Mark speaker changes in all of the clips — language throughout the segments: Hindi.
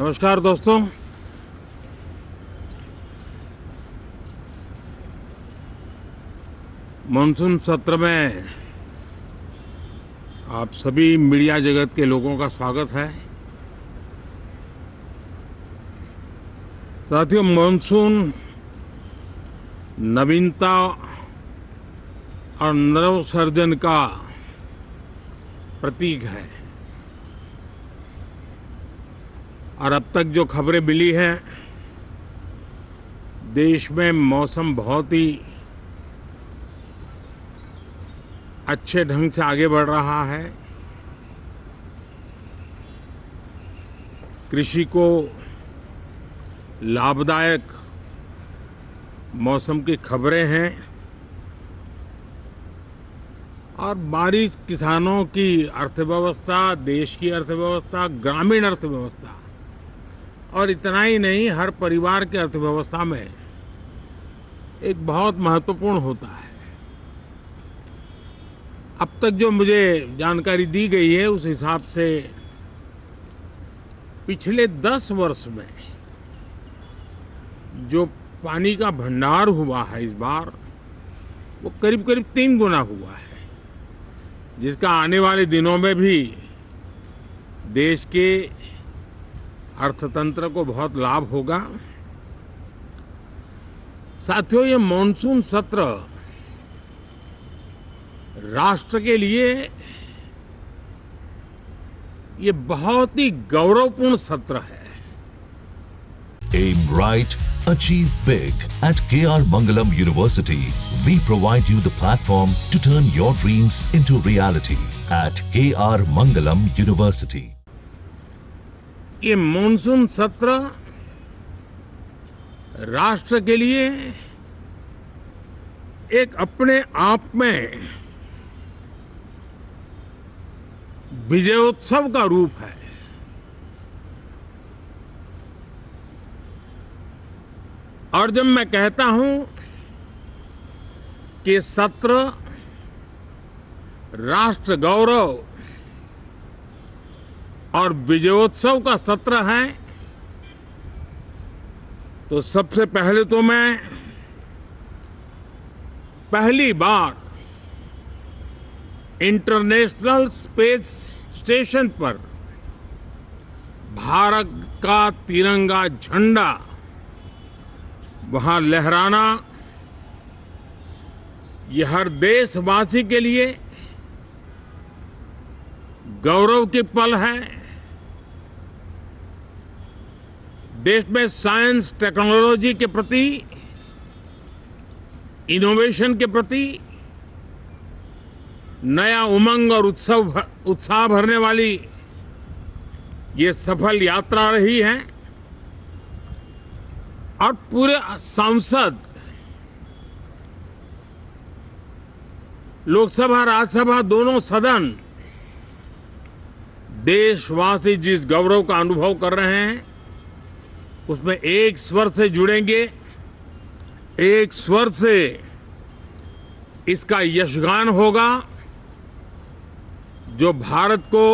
Speaker 1: नमस्कार दोस्तों। मानसून सत्र में आप सभी मीडिया जगत के लोगों का स्वागत है। साथियों, मानसून नवीनता और नवसर्जन का प्रतीक है और अब तक जो खबरें मिली हैं, देश में मौसम बहुत ही अच्छे ढंग से आगे बढ़ रहा है। कृषि को लाभदायक मौसम की खबरें हैं और बारिश किसानों की अर्थव्यवस्था, देश की अर्थव्यवस्था, ग्रामीण अर्थव्यवस्था और इतना ही नहीं, हर परिवार की अर्थव्यवस्था में एक बहुत महत्वपूर्ण होता है। अब तक जो मुझे जानकारी दी गई है उस हिसाब से पिछले 10 वर्ष में जो पानी का भंडार हुआ है इस बार, वो करीब करीब 3 गुना हुआ है, जिसका आने वाले दिनों में भी देश के अर्थतंत्र को बहुत लाभ होगा। साथियों, ये मॉनसून सत्र राष्ट्र के लिए ये बहुत ही गौरवपूर्ण सत्र है।
Speaker 2: Aim right, achieve big. At KR Mangalam University, we provide you the platform to turn your dreams into reality. At KR Mangalam University.
Speaker 1: ये मॉनसून सत्र राष्ट्र के लिए एक अपने आप में विजयोत्सव का रूप है। और जब मैं कहता हूं कि सत्र राष्ट्र गौरव और विजयोत्सव का सत्र है, तो सबसे पहले तो मैं पहली बार इंटरनेशनल स्पेस स्टेशन पर भारत का तिरंगा झंडा वहां लहराना, यह हर देशवासी के लिए गौरव की पल है। देश में साइंस टेक्नोलॉजी के प्रति, इनोवेशन के प्रति नया उमंग और उत्साह भरने वाली ये सफल यात्रा रही है और पूरे सांसद, लोकसभा राज्यसभा दोनों सदन देशवासी जिस गौरव का अनुभव कर रहे हैं उसमें एक स्वर से जुड़ेंगे, एक स्वर से इसका यशगान होगा, जो भारत को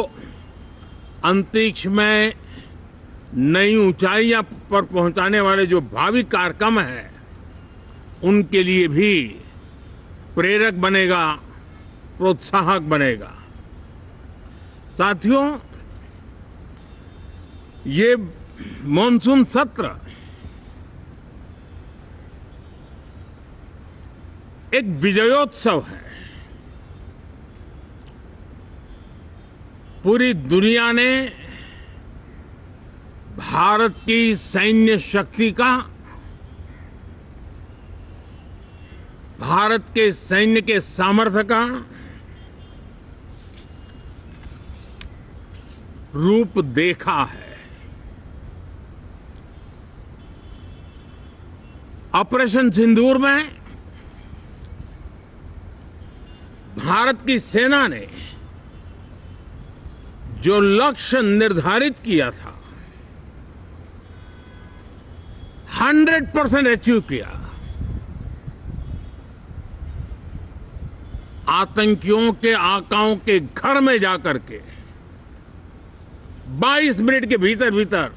Speaker 1: अंतरिक्ष में नई ऊंचाइयां पर पहुंचाने वाले जो भावी कार्यक्रम हैं, उनके लिए भी प्रेरक बनेगा, प्रोत्साहक बनेगा। साथियों, ये मॉनसून सत्र एक विजयोत्सव है। पूरी दुनिया ने भारत की सैन्य शक्ति का, भारत के सैन्य के सामर्थ्य का रूप देखा है। ऑपरेशन सिंदूर में भारत की सेना ने जो लक्ष्य निर्धारित किया था 100% अचीव किया। आतंकियों के आकाओं के घर में जाकर के 22 मिनट के भीतर भीतर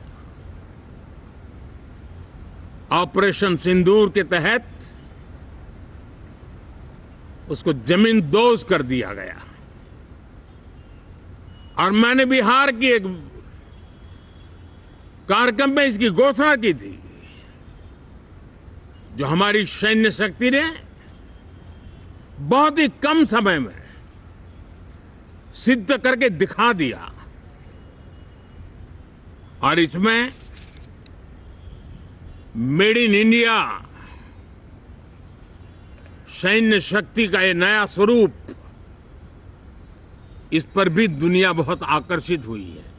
Speaker 1: ऑपरेशन सिंदूर के तहत उसको जमींदोज कर दिया गया। और मैंने बिहार की एक कार्यक्रम में इसकी घोषणा की थी, जो हमारी सैन्य शक्ति ने बहुत ही कम समय में सिद्ध करके दिखा दिया। और इसमें मेड इन इंडिया सैन्य शक्ति का ये नया स्वरूप, इस पर भी दुनिया बहुत आकर्षित हुई है।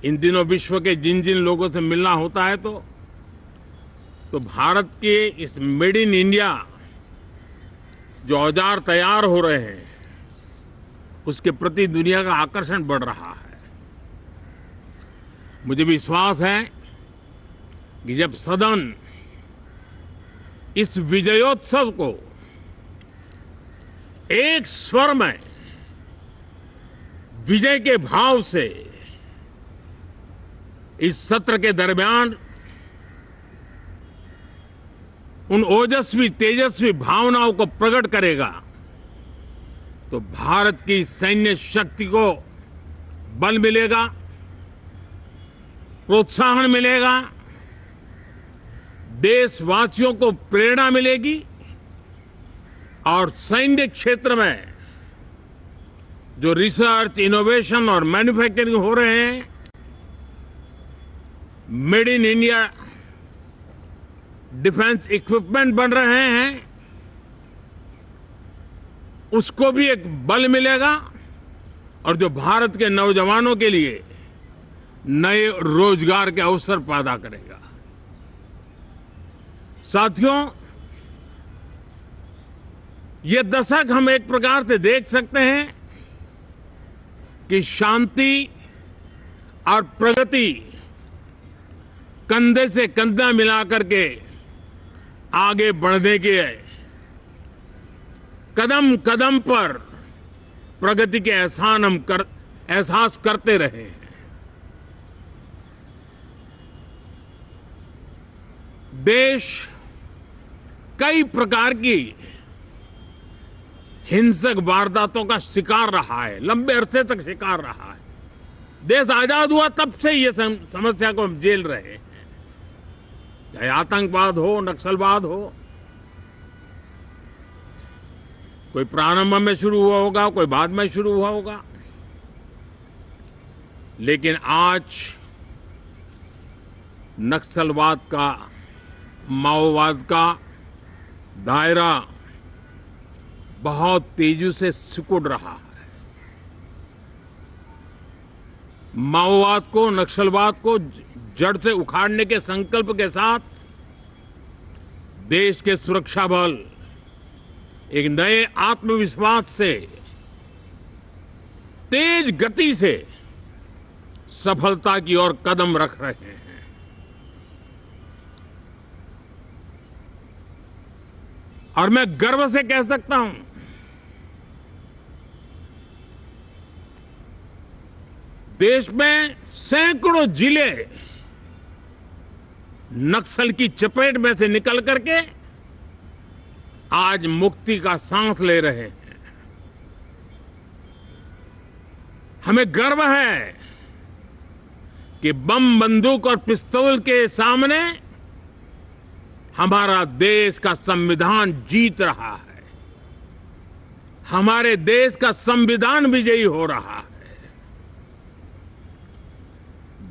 Speaker 1: इन दिनों विश्व के जिन जिन लोगों से मिलना होता है तो भारत के इस मेड इन इंडिया जो औजार तैयार हो रहे हैं, उसके प्रति दुनिया का आकर्षण बढ़ रहा है। मुझे विश्वास है कि जब सदन इस विजयोत्सव को एक स्वर में विजय के भाव से इस सत्र के दरमियान उन ओजस्वी तेजस्वी भावनाओं को प्रकट करेगा, तो भारत की सैन्य शक्ति को बल मिलेगा, प्रोत्साहन मिलेगा, देशवासियों को प्रेरणा मिलेगी और सैन्य क्षेत्र में जो रिसर्च, इनोवेशन और मैन्युफैक्चरिंग हो रहे हैं, made in India defence equipment बन रहे हैं, उसको भी एक बल मिलेगा और जो भारत के नौजवानों के लिए नए रोजगार के अवसर पैदा करेगा। साथियों, ये दशक हम एक प्रकार से देख सकते हैं कि शांति और प्रगति कंधे से कंधा मिलाकर के आगे बढ़ने के कदम कदम पर प्रगति के एहसास करते रहे हैं। देश कई प्रकार की हिंसक वारदातों का शिकार रहा है, लंबे अरसे तक शिकार रहा है। देश आजाद हुआ तब से ये समस्या को हम झेल रहे हैं, चाहे आतंकवाद हो, नक्सलवाद हो। कोई प्रारंभ में शुरू हुआ होगा, कोई बाद में शुरू हुआ होगा, लेकिन आज नक्सलवाद का, माओवाद का दायरा बहुत तेजी से सिकुड़ रहा है। माओवाद को, नक्सलवाद को जड़ से उखाड़ने के संकल्प के साथ देश के सुरक्षा बल एक नए आत्मविश्वास से, तेज गति से सफलता की ओर कदम रख रहे हैं। और मैं गर्व से कह सकता हूं, देश में सैकड़ों जिले नक्सल की चपेट में से निकल करके आज मुक्ति का सांस ले रहे हैं। हमें गर्व है कि बम, बंदूक और पिस्तौल के सामने हमारा देश का संविधान जीत रहा है, हमारे देश का संविधान विजयी हो रहा है।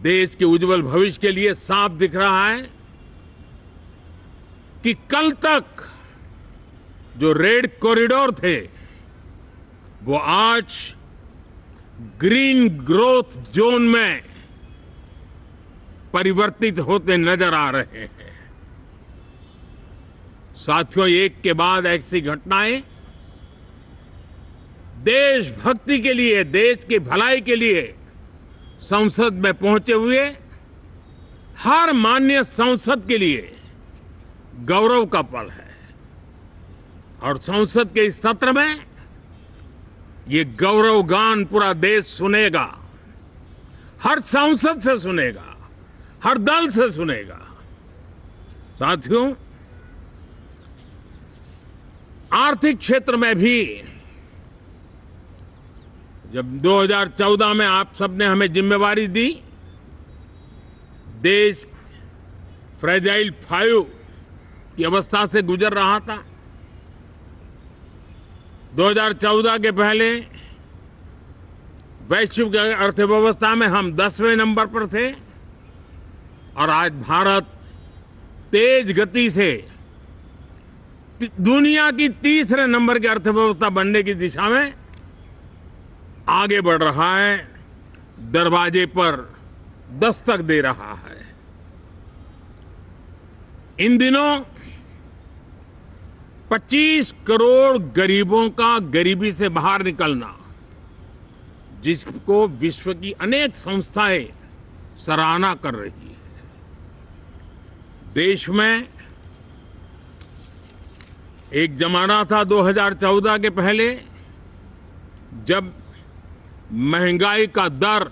Speaker 1: देश के उज्जवल भविष्य के लिए साफ दिख रहा है कि कल तक जो रेड कॉरिडोर थे, वो आज ग्रीन ग्रोथ जोन में परिवर्तित होते नजर आ रहे हैं। साथियों, एक के बाद ऐसी घटनाएं देशभक्ति के लिए, देश की भलाई के लिए संसद में पहुंचे हुए हर माननीय सांसद के लिए गौरव का पल है। और संसद के इस सत्र में ये गौरव गान पूरा देश सुनेगा, हर सांसद से सुनेगा, हर दल से सुनेगा। साथियों, आर्थिक क्षेत्र में भी जब 2014 में आप सबने हमें जिम्मेवारी दी, देश फ्रेजाइल 5 की अवस्था से गुजर रहा था। 2014 के पहले वैश्विक अर्थव्यवस्था में हम 10वें नंबर पर थे और आज भारत तेज गति से दुनिया की तीसरे नंबर की अर्थव्यवस्था बनने की दिशा में आगे बढ़ रहा है, दरवाजे पर दस्तक दे रहा है। इन दिनों 25 करोड़ गरीबों का गरीबी से बाहर निकलना, जिसको विश्व की अनेक संस्थाएं सराहना कर रही है। देश में एक जमाना था 2014 के पहले, जब महंगाई का दर,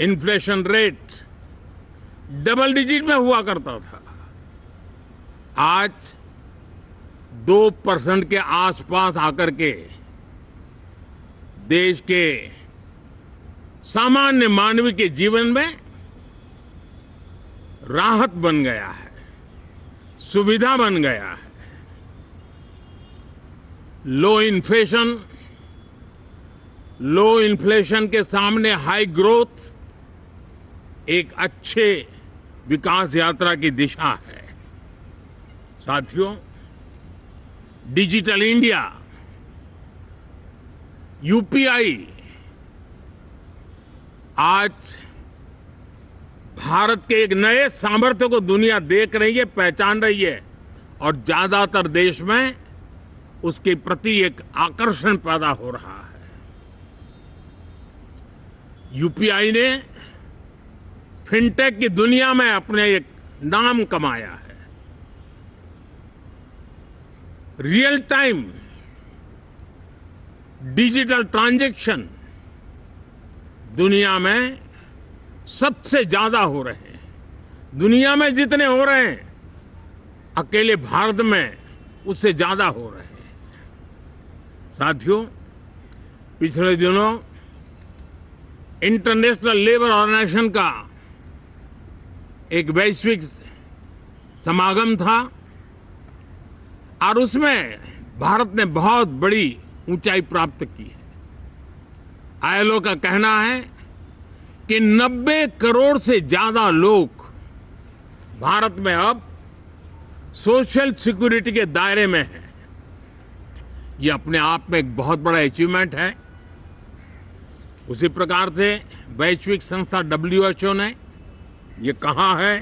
Speaker 1: इन्फ्लेशन रेट डबल डिजिट में हुआ करता था। आज 2% के आसपास आकर के देश के सामान्य मानवी के जीवन में राहत बन गया है, सुविधा बन गया है। लो इन्फ्लेशन के सामने हाई ग्रोथ एक अच्छे विकास यात्रा की दिशा है। साथियों, डिजिटल इंडिया, यूपीआई आज भारत के एक नए सामर्थ्य को दुनिया देख रही है, पहचान रही है और ज्यादातर देश में उसके प्रति एक आकर्षण पैदा हो रहा है। यूपीआई ने फिनटेक की दुनिया में अपने एक नाम कमाया है। रियल टाइम डिजिटल ट्रांजैक्शन दुनिया में सबसे ज्यादा हो रहे हैं। दुनिया में जितने हो रहे हैं, अकेले भारत में उससे ज्यादा हो रहे हैं। साथियों, पिछले दिनों इंटरनेशनल लेबर ऑर्गेनाइजेशन का एक वैश्विक समागम था और उसमें भारत ने बहुत बड़ी ऊंचाई प्राप्त की है। आईएलओ का कहना है कि 90 करोड़ से ज्यादा लोग भारत में अब सोशल सिक्योरिटी के दायरे में हैं। ये अपने आप में एक बहुत बड़ा अचीवमेंट है। उसी प्रकार से वैश्विक संस्था WHO ने ये कहा है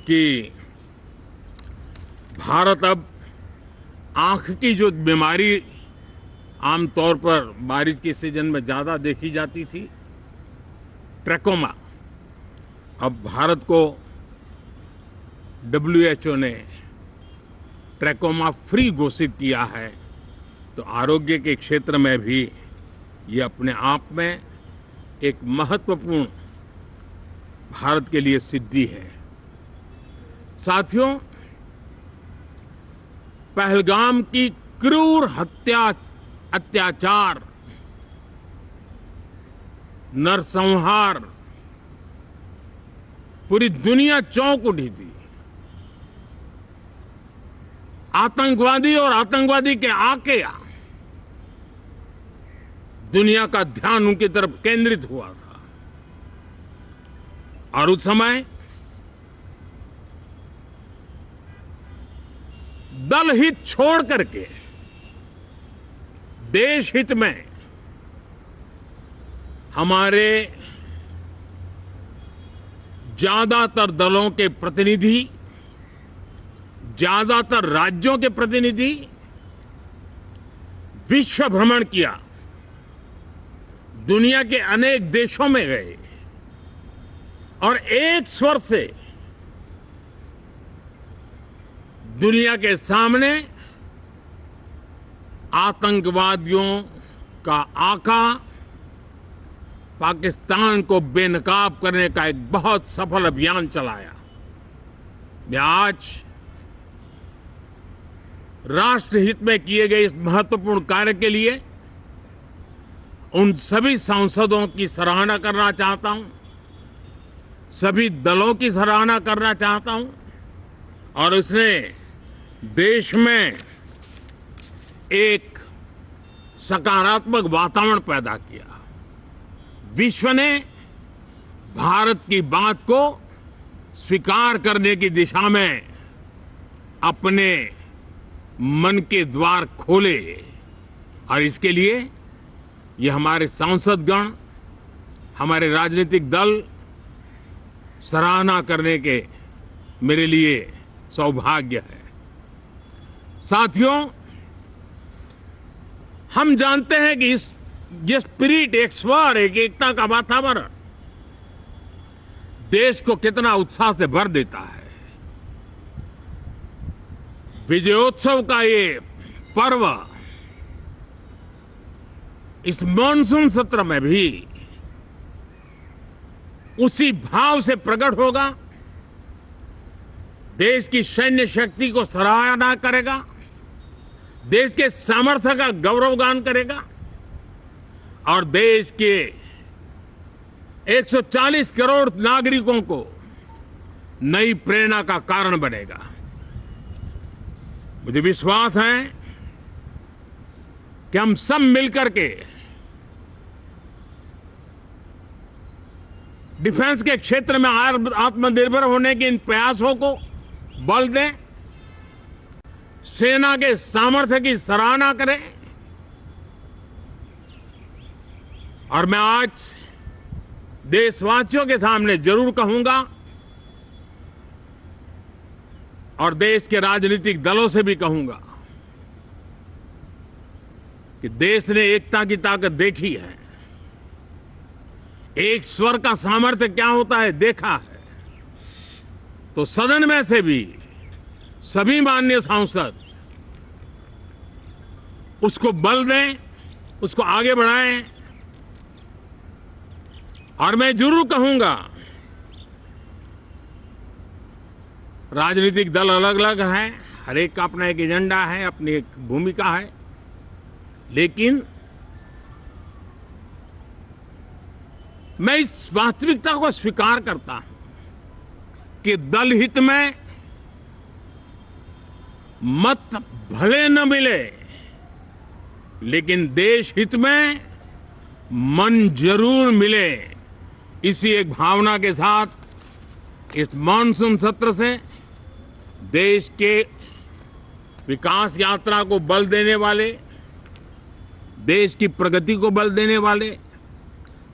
Speaker 1: कि भारत अब आंख की जो बीमारी आमतौर पर बारिश के सीजन में ज्यादा देखी जाती थी, ट्रैकोमा, अब भारत को WHO ने ट्रैकोमा फ्री घोषित किया है। तो आरोग्य के क्षेत्र में भी ये अपने आप में एक महत्वपूर्ण भारत के लिए सिद्धि है। साथियों, पहलगाम की क्रूर अत्याचार, नरसंहार, पूरी दुनिया चौंक उठी थी। आतंकवादी और आतंकवादी के आके दुनिया का ध्यान उनकी तरफ केंद्रित हुआ था और उस समय दल हित छोड़ करके देश हित में हमारे ज्यादातर दलों के प्रतिनिधि, ज्यादातर राज्यों के प्रतिनिधि विश्व भ्रमण किया, दुनिया के अनेक देशों में गए और एक स्वर से दुनिया के सामने आतंकवादियों का आका पाकिस्तान को बेनकाब करने का एक बहुत सफल अभियान चलाया। मैं आज राष्ट्र हित में किए गए इस महत्वपूर्ण कार्य के लिए उन सभी सांसदों की सराहना करना चाहता हूं, सभी दलों की सराहना करना चाहता हूं और उसने देश में एक सकारात्मक वातावरण पैदा किया। विश्व ने भारत की बात को स्वीकार करने की दिशा में अपने मन के द्वार खोले और इसके लिए ये हमारे सांसदगण, हमारे राजनीतिक दल सराहना करने के मेरे लिए सौभाग्य है। साथियों, हम जानते हैं कि ये स्पिरिट, एक स्वर, एक एकता का वातावरण देश को कितना उत्साह से भर देता है। विजयोत्सव का ये पर्व इस मॉनसून सत्र में भी उसी भाव से प्रकट होगा। देश की सैन्य शक्ति को सराहना करेगा, देश के सामर्थ्य का गौरवगान करेगा और देश के 140 करोड़ नागरिकों को नई प्रेरणा का कारण बनेगा। मुझे विश्वास है कि हम सब मिलकर के डिफेंस के क्षेत्र में आत्मनिर्भर होने के इन प्रयासों को बल दें, सेना के सामर्थ्य की सराहना करें और मैं आज देशवासियों के सामने जरूर कहूंगा और देश के राजनीतिक दलों से भी कहूंगा कि देश ने एकता की ताकत देखी है, एक स्वर का सामर्थ्य क्या होता है देखा है। तो सदन में से भी सभी माननीय सांसद उसको बल दें, उसको आगे बढ़ाएं और मैं जरूर कहूंगा, राजनीतिक दल अलग अलग हैं, हर एक का अपना एक एजेंडा है, अपनी एक भूमिका है, लेकिन मैं इस वास्तविकता को स्वीकार करता हूं कि दल हित में मत भले न मिले, लेकिन देश हित में मन जरूर मिले। इसी एक भावना के साथ इस मॉनसून सत्र से देश के विकास यात्रा को बल देने वाले, देश की प्रगति को बल देने वाले,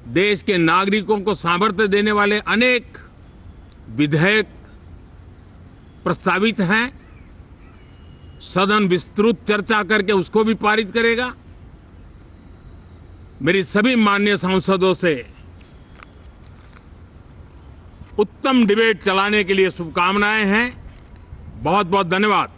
Speaker 1: देश के नागरिकों को सामर्थ्य देने वाले अनेक विधेयक प्रस्तावित हैं। सदन विस्तृत चर्चा करके उसको भी पारित करेगा। मेरी सभी माननीय सांसदों से उत्तम डिबेट चलाने के लिए शुभकामनाएं हैं। बहुत बहुत धन्यवाद।